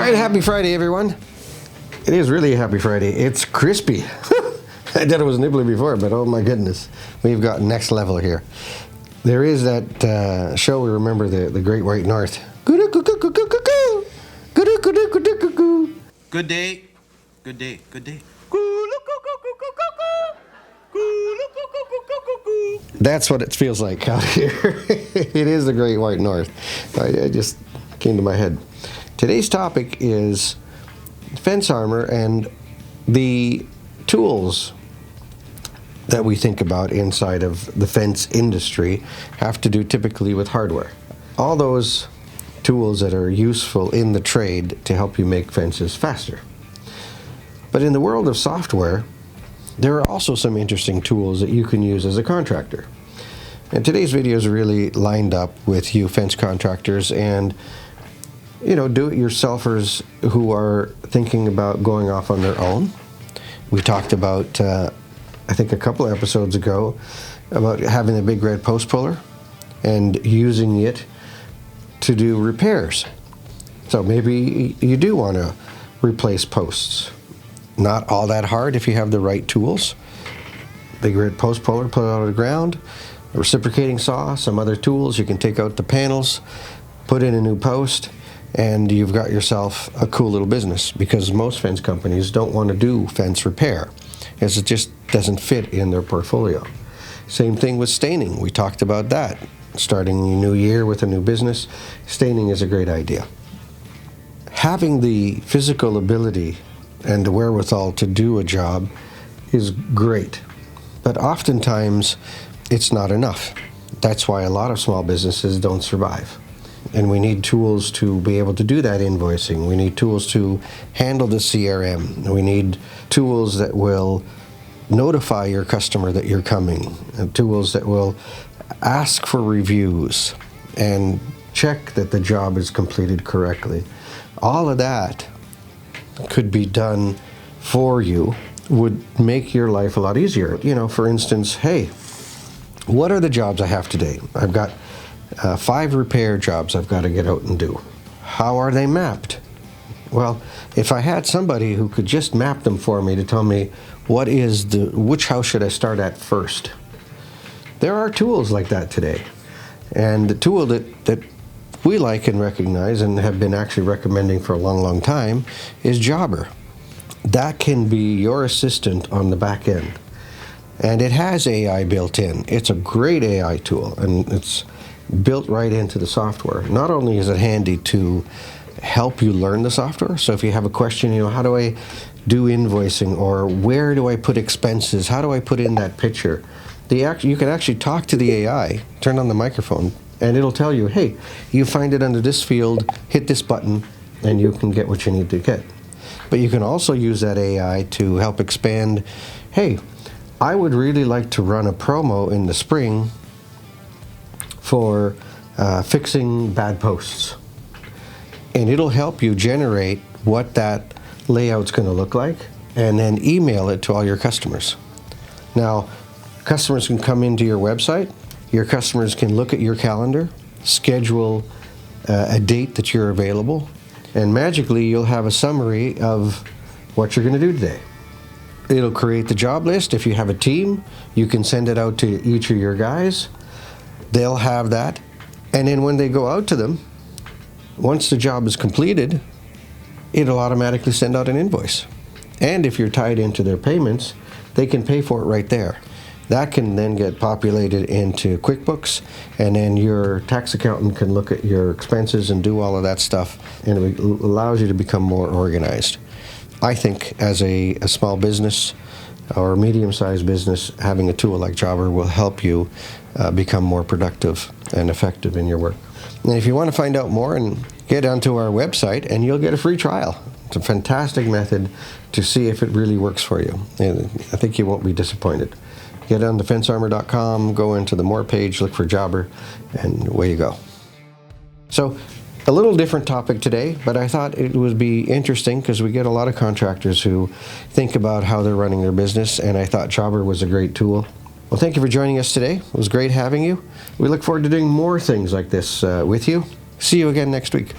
right, happy Friday, everyone. It is really a happy Friday. It's crispy. I thought it was nibbly before, but oh my goodness, we've got next level here. There is that show, we remember the Great White North. Good day. Good day. Good day. That's what it feels like out here. It is the Great White North. I just came to my head. Today's topic is fence armor and the tools that we think about inside of the fence industry have to do typically with hardware. All those tools that are useful in the trade to help you make fences faster. But in the world of software, there are also some interesting tools that you can use as a contractor. And today's video is really lined up with you fence contractors and do-it-yourselfers who are thinking about going off on their own. We talked about, I think a couple of episodes ago, about having a big red post puller and using it to do repairs. So maybe you do want to replace posts. Not all that hard if you have the right tools. Big red post puller, put it out of the ground, a reciprocating saw, some other tools. You can take out the panels, put in a new post, and you've got yourself a cool little business, because most fence companies don't want to do fence repair, as it just doesn't fit in their portfolio. Same thing with staining. We talked about that. Starting a new year with a new business, staining is a great idea. Having the physical ability and the wherewithal to do a job is great, but oftentimes it's not enough. That's why a lot of small businesses don't survive. And we need tools to be able to do that invoicing. We need tools to handle the CRM. We need tools that will notify your customer that you're coming, and tools that will ask for reviews and check that the job is completed correctly. All of that could be done for you, would make your life a lot easier. For instance, hey, what are the jobs I have today? I've got 5 repair jobs I've got to get out and do. How are they mapped? Well, if I had somebody who could just map them for me to tell me which house should I start at first. There are tools like that today. And the tool that we like and recognize and have been actually recommending for a long, long time is Jobber. That can be your assistant on the back end. And it has AI built in. It's a great AI tool, and it's built right into the software. Not only is it handy to help you learn the software, so if you have a question, how do I do invoicing, or where do I put expenses, how do I put in that picture? You can actually talk to the AI, turn on the microphone, and it'll tell you, hey, you find it under this field, hit this button, and you can get what you need to get. But you can also use that AI to help expand, hey, I would really like to run a promo in the spring for fixing bad posts. And it'll help you generate what that layout's going to look like, and then email it to all your customers. Now, customers can come into your website. Your customers can look at your calendar, schedule a date that you're available, and magically you'll have a summary of what you're going to do today. It'll create the job list. If you have a team, you can send it out to each of your guys. They'll have that. And then when they go out to them, once the job is completed, it'll automatically send out an invoice. And if you're tied into their payments, they can pay for it right there. That can then get populated into QuickBooks, and then your tax accountant can look at your expenses and do all of that stuff, and it allows you to become more organized. I think as a small business or medium-sized business, having a tool like Jobber will help you become more productive and effective in your work. And if you want to find out more, and get onto our website and you'll get a free trial. It's a fantastic method to see if it really works for you. And I think you won't be disappointed. Get on to fencearmor.com, go into the More page, look for Jobber, and away you go. So, a little different topic today, but I thought it would be interesting because we get a lot of contractors who think about how they're running their business, and I thought Jobber was a great tool. Well, thank you for joining us today. It was great having you. We look forward to doing more things like this with you. See you again next week.